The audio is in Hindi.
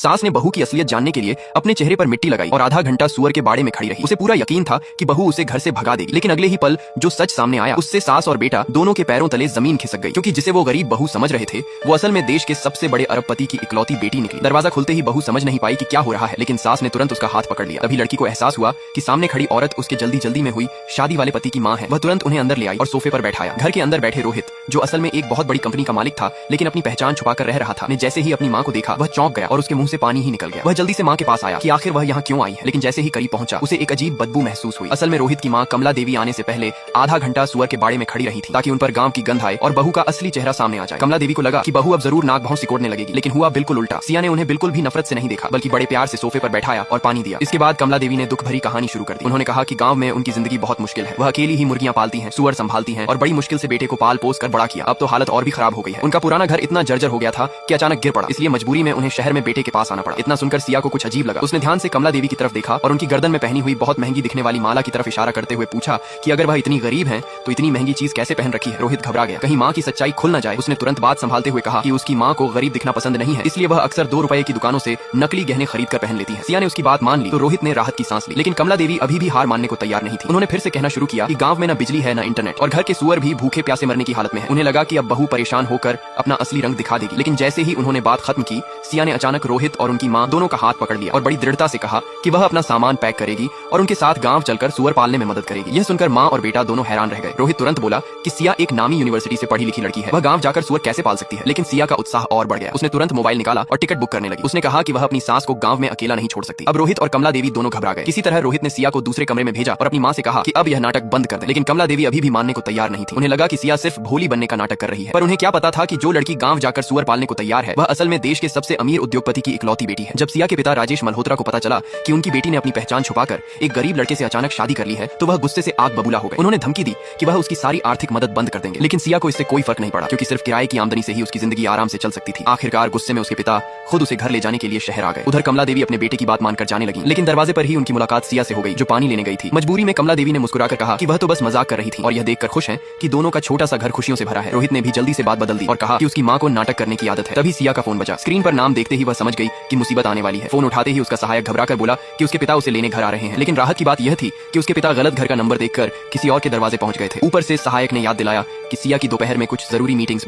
सास ने बहू की असलियत जानने के लिए अपने चेहरे पर मिट्टी लगाई और आधा घंटा सुअर के बाड़े में खड़ी रही। उसे पूरा यकीन था कि बहू उसे घर से भगा देगी, लेकिन अगले ही पल जो सच सामने आया उससे सास और बेटा दोनों के पैरों तले जमीन खिसक गई, क्योंकि जिसे वो गरीब बहू समझ रहे थे वो असल में देश के सबसे बड़े अरबपति की इकलौती बेटी निकली। दरवाजा खुलते ही बहू समझ नहीं पाई कि क्या हो रहा है, लेकिन सास ने तुरंत उसका हाथ पकड़ लिया। तभी लड़की को एहसास हुआ कि सामने खड़ी औरत उसके जल्दी जल्दी में हुई शादी वाले पति की माँ है। वह तुरंत उन्हें अंदर ले आई और सोफे पर बैठाया। घर के अंदर बैठे रोहित, जो असल में एक बहुत बड़ी कंपनी का मालिक था लेकिन अपनी पहचान छुपाकर रह रहा था, ने जैसे ही अपनी माँ को देखा वह चौंक गया और उसके मुंह से पानी ही निकल गया। वह जल्दी से माँ के पास आया कि आखिर वह यहाँ क्यों आई है, लेकिन जैसे ही करीब पहुंचा उसे एक अजीब बदबू महसूस हुई। असल में रोहित की माँ कमला देवी आने से पहले आधा घंटा सुअर के बाड़े में खड़ी रही थी ताकि उन पर गांव की गंध आए और बहू का असली चेहरा सामने आ जाए। कमला देवी को लगा कि बहू अब जरूर नाक भौं सिकोड़ने लगेगी, लेकिन हुआ बिल्कुल उल्टा। सिया ने उन्हें बिल्कुल भी नफरत से नहीं देखा, बल्कि बड़े प्यार से सोफे पर बैठाया और पानी दिया। इसके बाद कमला देवी ने दुख भरी कहानी शुरू कर दी। उन्होंने कहा कि गांव में उनकी जिंदगी बहुत मुश्किल है। वह अकेली ही मुर्गियां पालती हैं, सुअर संभालती हैं और बड़ी मुश्किल से बेटे को पाल पोस कर बड़ा किया। अब तो हालत और भी खराब हो गई है। उनका पुराना घर इतना जर्जर हो गया था कि अचानक गिर पड़ा, इसलिए मजबूरी में उन्हें शहर में बेटे के पास आना पड़ा। इतना सुनकर सिया को कुछ अजीब लगा। उसने ध्यान से कमला देवी की तरफ देखा और उनकी गर्दन में पहनी हुई बहुत महंगी दिखने वाली माला की तरफ इशारा करते हुए पूछा कि अगर वह इतनी गरीब हैं तो इतनी महंगी चीज कैसे पहन रखी है। रोहित घबरा गया, कहीं माँ की सच्चाई खुल न जाए। उसने तुरंत बात संभालते हुए कहा कि उसकी माँ को गरीब दिखना पसंद नहीं है, इसलिए वह अक्सर 2 रुपए की दुकानों से नकली गहने खरीद कर पहन लेती है। सिया ने उसकी बात मान ली तो रोहित ने राहत की सांस ली, लेकिन कमला देवी अभी भी हार मानने को तैयार नहीं थी। उन्होंने फिर से कहना शुरू किया कि गांव में न बिजली है न इंटरनेट और घर के सुअर भी भूखे प्यासे मरने की हालत में है। उन्हें लगा कि अब बहू परेशान होकर अपना असली रंग दिखा देगी, लेकिन जैसे ही उन्होंने बात खत्म की सिया ने अचानक रोहित और उनकी माँ दोनों का हाथ पकड़ लिया और बड़ी दृढ़ता से कहा कि वह अपना सामान पैक करेगी और उनके साथ गांव चलकर सुअर पालने में मदद करेगी। यह सुनकर माँ और बेटा दोनों हैरान रह गए। रोहित तुरंत बोला कि सिया एक नामी यूनिवर्सिटी से पढ़ी लिखी लड़की है, वह गांव जाकर सुअर कैसे पाल सकती है। लेकिन सिया का उत्साह और बढ़ गया। उसने तुरंत मोबाइल निकाला और टिकट बुक करने लगी। उसने कहा कि वह अपनी सास को गांव में अकेला नहीं छोड़ सकती। अब रोहित और कमला देवी दोनों घबरा गए। किसी तरह रोहित ने सिया को दूसरे कमरे में भेजा और अपनी माँ से कहा कि अब यह नाटक बंद कर दे, लेकिन कमला देवी अभी भी मानने को तैयार नहीं थी। उन्हें लगा कि सिया सिर्फ भोली बनने का नाटक कर रही है, पर उन्हें क्या पता था कि जो लड़की गांव जाकर सुअर पालने को तैयार है वह असल में देश के सबसे अमीर उद्योगपति की इकलौती बेटी है। जब सिया के पिता राजेश मल्होत्रा को पता चला कि उनकी बेटी ने अपनी पहचान छुपाकर एक गरीब लड़के से अचानक शादी कर ली है तो वह गुस्से से आग बबूला हो गए। उन्होंने धमकी दी कि वह उसकी सारी आर्थिक मदद बंद कर देंगे, लेकिन सिया को इससे कोई फर्क नहीं पड़ा, क्योंकि सिर्फ किराए की आमदनी से ही उसकी जिंदगी आराम से चल सकती थी। आखिरकार गुस्से में उसके पिता खुद उसे घर ले जाने के लिए शहर आ गए। उधर कमला देवी अपने बेटे की बात मानकर जाने लगी, लेकिन दरवाजे पर ही उनकी मुलाकात सिया से हो गई, जो पानी लेने गई थी। मजबूरी में कमला देवी ने मुस्कुराकर कहा कि वह तो बस मजाक कर रही थी और यह देखकर खुश है कि दोनों का छोटा सा घर खुशियों से भरा है। रोहित ने भी जल्दी से बात बदल दी और कहा कि उसकी माँ को नाटक करने की आदत है। तभी सिया का फोन बजा। स्क्रीन पर नाम देखते ही वह समझ गई कि मुसीबत आने वाली है। फोन उठाते ही उसका सहायक घबराकर बोला कि उसके पिता उसे लेने घर आ रहे हैं, लेकिन राहत की बात यह थी कि उसके पिता गलत घर का नंबर देखकर किसी और के दरवाजे पहुंच गए थे। ऊपर से सहायक ने याद दिलाया कि सिया की दोपहर में कुछ जरूरी मीटिंग्स